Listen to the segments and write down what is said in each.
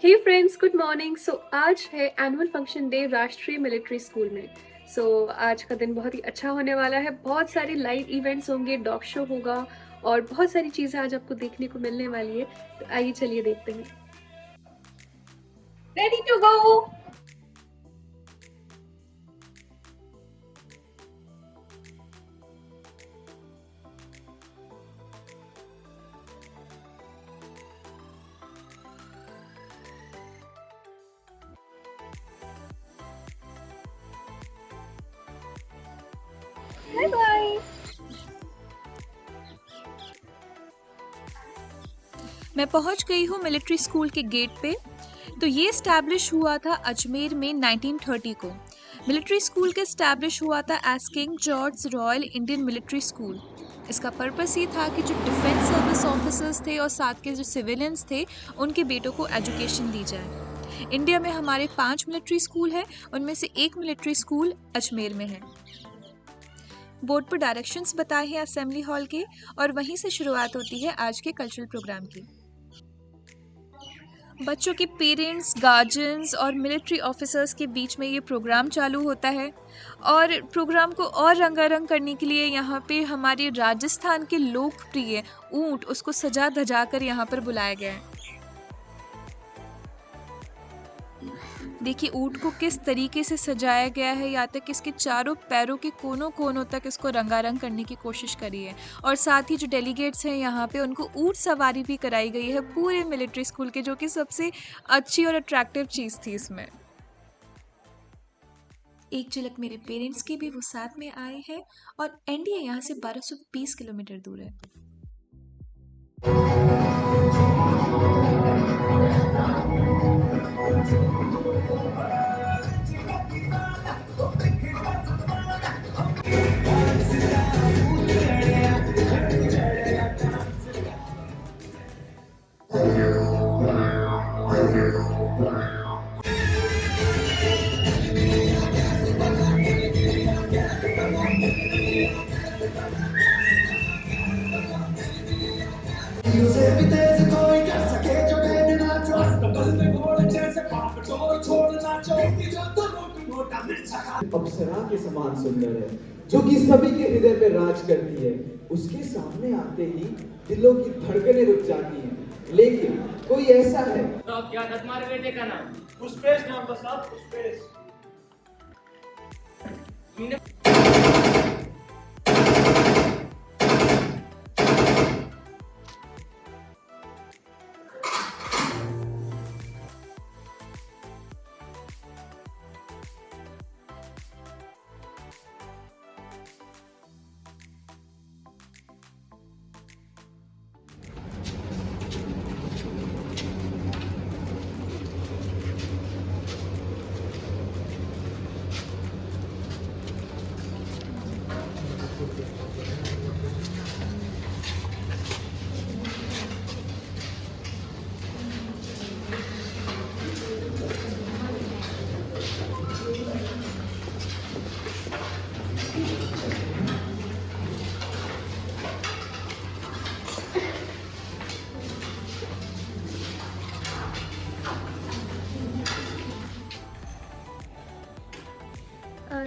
हे friends, good morning. आज है annual function day राष्ट्रीय मिलिट्री स्कूल में। आज का दिन बहुत ही अच्छा होने वाला है। बहुत सारे लाइव इवेंट्स होंगे, डॉग शो होगा और बहुत सारी चीज़ें आज आपको देखने को मिलने वाली है। तो आइए चलिए देखते हैं। Ready to go. Bye bye. मैं पहुंच गई हूँ मिलिट्री स्कूल के गेट पे। तो ये इस्टेब्लिश हुआ था अजमेर में 1930 को। मिलिट्री स्कूल के इस्टेब्लिश हुआ था as King George Royal Indian Military School. इसका पर्पस ये था कि जो डिफेंस सर्विस ऑफिसर्स थे और साथ के जो सिविलियंस थे उनके बेटों को एजुकेशन दी जाए। इंडिया में हमारे 5 मिलिट्री स्कूल हैं, उनमें से एक मिलिट्री स्कूल अजमेर में है। बोर्ड पर डायरेक्शंस बताए हैं असेंबली हॉल के और वहीं से शुरुआत होती है आज के कल्चरल प्रोग्राम की। बच्चों के पेरेंट्स, गार्जियंस और मिलिट्री ऑफिसर्स के बीच में ये प्रोग्राम चालू होता है और प्रोग्राम को और रंगारंग करने के लिए यहाँ पे हमारे राजस्थान के लोकप्रिय ऊंट उसको सजा धजा कर यहाँ पर बुलाया गया है। देखिए ऊंट को किस तरीके से सजाया गया है, यहाँ तक इसके चारों पैरों के कोनों कोनों तक इसको रंगारंग करने की कोशिश करी है। और साथ ही जो डेलीगेट्स हैं यहाँ पे उनको ऊंट सवारी भी कराई गई है पूरे मिलिट्री स्कूल के, जो कि सबसे अच्छी और अट्रैक्टिव चीज़ थी इसमें। एक झलक मेरे पेरेंट्स की भी, वो साथ में आए हैं और एनडीए यहाँ से 1220 किलोमीटर दूर है। अप्सरा के समान सुंदर है, जो कि सभी के हृदय में राज करती है। उसके सामने आते ही दिलों की धड़कनें रुक जाती हैं। लेकिन कोई ऐसा है। तो क्या था तुम्हारे बेटे का नाम? पुष्पेश नाम था साहब, पुष्पेश। तुमने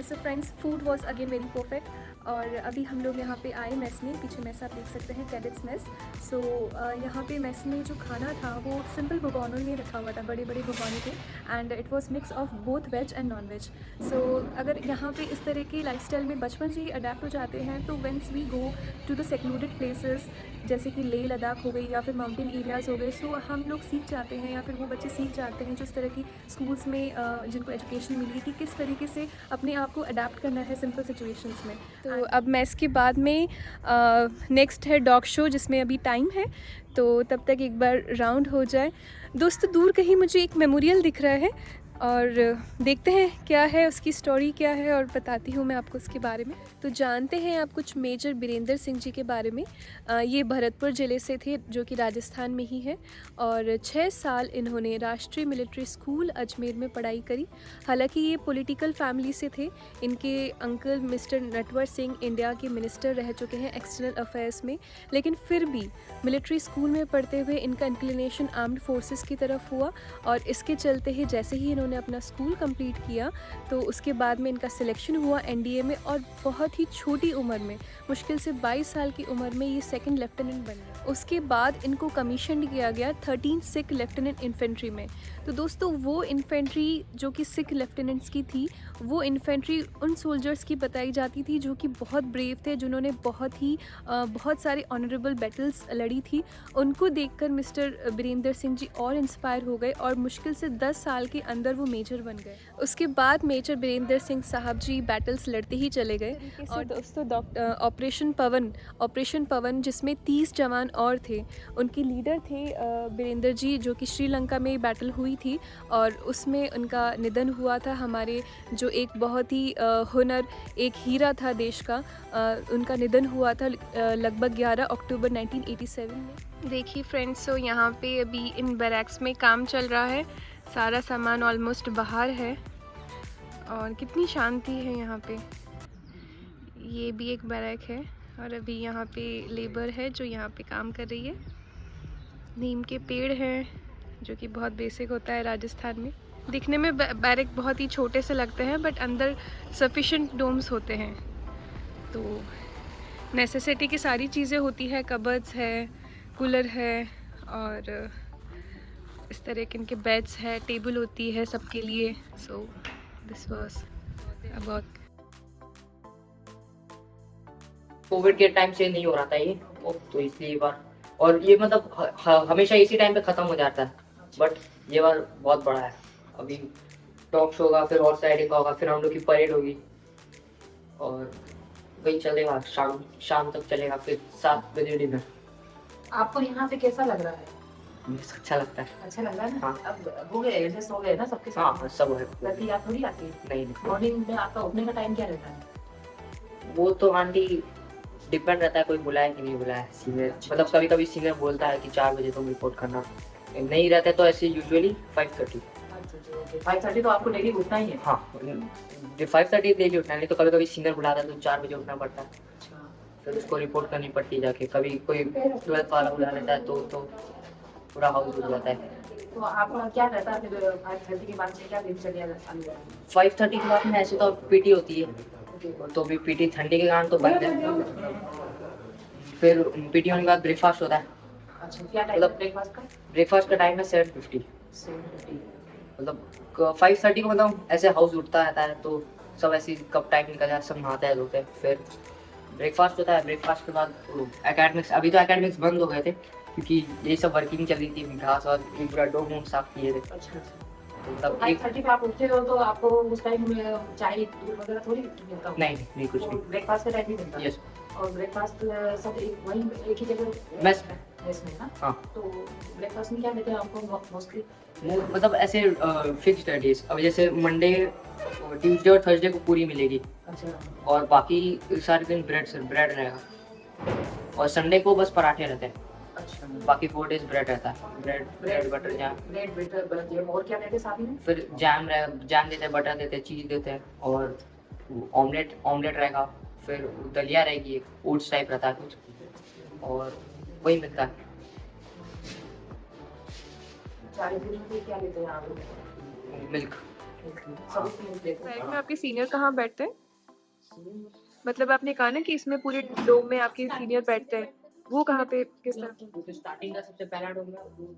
so friends, food was again very perfect. और अभी हम लोग यहाँ पे आए मेस में। पीछे मेस आप देख सकते हैं, कैडेट्स मेस। यहाँ पे मेस में जो खाना था वो सिंपल भगोनों में रखा हुआ था, बड़े बड़े भगोने थे। And it was mix of both veg and non veg. अगर यहाँ पे इस तरह की लाइफस्टाइल में बचपन से ही अडेप्ट हो जाते हैं तो whence we go to the secluded places जैसे कि लेह लद्दाख हो गई या फिर माउंटेन एरियाज़ हो गए, सो हम लोग सीख जाते हैं या फिर वो बच्चे सीख जाते हैं जो इस तरह की स्कूल्स में जिनको एजुकेशन मिली है कि किस तरीके से अपने आप को अडेप्ट करना है सिंपल सिचुएशंस में। तो अब मैं इसके बाद में नेक्स्ट है डॉग शो, जिसमें अभी टाइम है, तो तब तक एक बार राउंड हो जाए। दोस्तों, दूर कहीं मुझे एक मेमोरियल दिख रहा है, और देखते हैं क्या है उसकी स्टोरी क्या है और बताती हूँ मैं आपको उसके बारे में। तो जानते हैं आप कुछ मेजर बीरेंद्र सिंह जी के बारे में। ये भरतपुर ज़िले से थे जो कि राजस्थान में ही है और 6 साल इन्होंने राष्ट्रीय मिलिट्री स्कूल अजमेर में पढ़ाई करी। हालांकि ये पॉलिटिकल फैमिली से थे। इनके uncle mister Natwar Singh India के मिनिस्टर रह चुके हैं एक्सटर्नल अफेयर्स में, लेकिन फिर भी मिलिट्री स्कूल में पढ़ते हुए इनका इंक्लिनेशन आर्म्ड फोर्सेस की तरफ हुआ और इसके चलते ही जैसे ही इन्होंने अपना स्कूल कंप्लीट किया तो उसके बाद में इनका सिलेक्शन हुआ एनडीए में और बहुत ही छोटी उम्र में, मुश्किल से 22 साल की उम्र में ये सेकंड लेफ्टिनेंट बन गए। उसके बाद इनको कमीशन किया गया 13 सिख लेफ्टिनेंट इन्फेंट्री में। तो दोस्तों वो इन्फेंट्री जो कि सिख लेफ्टिनेंट्स की थी, वो इन्फेंट्री उन सोल्जर्स की बताई जाती थी जो कि बहुत ब्रेव थे, जिन्होंने बहुत सारे ऑनरेबल बैटल्स लड़ी थी। उनको देखकर मिस्टर बीरेंद्र सिंह जी और इंस्पायर हो गए और मुश्किल से 10 साल के अंदर वो मेजर बन गए। उसके बाद मेजर बीरेंद्र सिंह साहब जी बैटल्स लड़ते ही चले गए। और दोस्तों ऑपरेशन पवन जिसमें 30 जवान और थे, उनके लीडर थे बीरेंद्र जी, जो कि श्रीलंका में बैटल हुई थी और उसमें उनका निधन हुआ था। हमारे जो एक बहुत ही एक हीरा था देश का, उनका निधन हुआ था लगभग 11 अक्टूबर 1987 में। देखिए फ्रेंड्स, तो यहाँ पे अभी इन बैरक्स में काम चल रहा है। सारा सामान ऑलमोस्ट बाहर है और कितनी शांति है यहाँ पे। ये भी एक बैरक है और अभी यहाँ पे लेबर है जो यहाँ पे काम कर रही है। नीम के पेड़ हैं जो कि बहुत बेसिक होता है राजस्थान में। दिखने में बैरक बहुत ही छोटे से लगते हैं बट अंदर सफिशेंट डोम्स होते हैं। तो नेसेसिटी की सारी चीज़ें होती है, कबर्ड्स है, कूलर है और इस तरह के इनके बेड्स है, टेबल होती है सबके लिए। So this was about. Covid के टाइम से नहीं हो रहा था ये, तो इसलिए ये बार, और ये मतलब हमेशा इसी टाइम पे खत्म हो जाता है, बट ये बार बहुत बड़ा है। अभी टॉक शो होगा, फिर हॉर्स राइडिंग का होगा, फिर हम लोग की परेड होगी और वही चलेगा, शाम तक चलेगा, फिर 7 बजे डिनर। आपको यहाँ पे कैसा लग रहा है? मुझे अच्छा लगता है। अच्छा लग रहा है ना? हाँ। अब हो गए, एडजस्ट हो गए ना सबके साथ? हाँ, सब है। गलती आप थोड़ी आती है। नहीं, मॉर्निंग में आपका उठने का टाइम क्या रहता है? वो तो आंटी डिपेंड रहता है, कोई बुलाए कि नहीं बुलाए सीनियर। मतलब कभी कभी सीनियर बोलता है कि 4 बजे तुम रिपोर्ट करना, नहीं रहते तो ऐसे यूजुअली 5:30। 5:30 तो आपको डेली उठना ही है? हाँ, 5:30 डेली उठना है, नहीं तो कभी कभी सीनियर बुलाता है तो 4 बजे उठना पड़ता है। फिर उसको रिपोर्ट करनी पड़ती है जाके। कभी कोई 12th वाला बुला लेता है तो पूरा हाउस उठ जाता है। तो आपका क्या रहता है फिर 5:30 के बाद से? क्या दिनचर्या रहती है? 5:30 के बाद में ऐसे तो पीटी होती है, तो भी पीटी ठंडी के कारण तो बंद है। फिर पीटी होने के बाद ब्रेकफास्ट होता है। अच्छा, क्या टाइम है ब्रेकफास्ट का? ब्रेकफास्ट का टाइम है 7:50। 7:50। मतलब 5:30 को मतलब ऐसे हाउस उठता रहता है, तो सब ऐसे कब टाइम निकल जाए, सब नहाते हैं धोते हैं। फिर ब्रेकफास्ट होता है। ब्रेकफास्ट के बाद एकेडमिक्स, अभी तो एकेडमिक्स बंद हो गए थे क्योंकि यही सब वर्किंग चल रही थी, घास और पूरा डोम वोम साफ किए थे। अच्छा। मतलब 5:30 पे आप उठते हो तो आपको उस टाइम में चाय दूध वगैरह थोड़ी मिलता होगा? नहीं कुछ नहीं। ब्रेकफास्ट का टाइम भी मिलता है? यस। और ब्रेकफास्ट सब वहीं एक ही जगह मेस में ना? हाँ। तो ब्रेकफास्ट में क्या देते हैं आपको मोस्टली? मतलब ऐसे फिक्स्ड है डेज। अब जैसे मंडे, ट्यूसडे और थर्सडे को पूरी मिलेगी। अच्छा। और बाकी सारे दिन ब्रेड रहेगा और संडे को बस पराठे रहते हैं। अच्छा। बाकी 4 डेज ब्रेड रहता है। Bread butter jam. Bread butter jam. और क्या देते हैं साथ में? फिर जैम देते हैं, बटर देते हैं, चीज़ देते हैं और ऑमलेट रहेगा। फिर दलिया रहेगी, एक ओट्स टाइप रहता है कुछ, और वही मिलता है। 40 दिन में क्या लेते हैं आप? मिल्क। सब मिल्क लेते हैं। बैरक में आपके सीनियर कहाँ बैठते हैं? मतलब आपने कहा ना कि इसमें पूरे डोम में आपके सीनियर बैठते हैं, वो कहाँ पे, किस तरह? स्टार्टिंग का सबसे पहला डोम है वो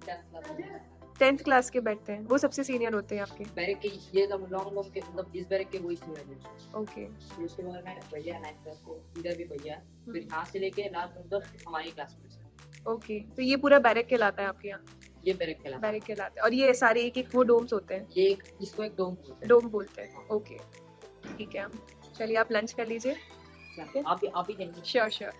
10th क्लास के बैठते हैं, वो सबसे सीनियर होते हैं आपके? बैरक के, ये लॉन्ग डोम के मतलब इस बैरक के वही सीनियर है। ओके। फिर उसके बाद में भैया 9th क्लास को, इधर भी भैया है। फिर यहाँ से लेके लास्ट तक हमारी क्लासमेट्स है। ओके, तो ये पूरा बैरक कहलाता है आपके यहाँ? ये बैरक कहलाता है। बैरक कहलाता है। और ये सारे एक वो डोम्स होते हैं? ये इसको एक डोम बोलते हैं। डोम बोलते हैं। ओके, ठीक है। चलिए आप लंच कर लीजिए। आप ही जाएंगे। श्योर।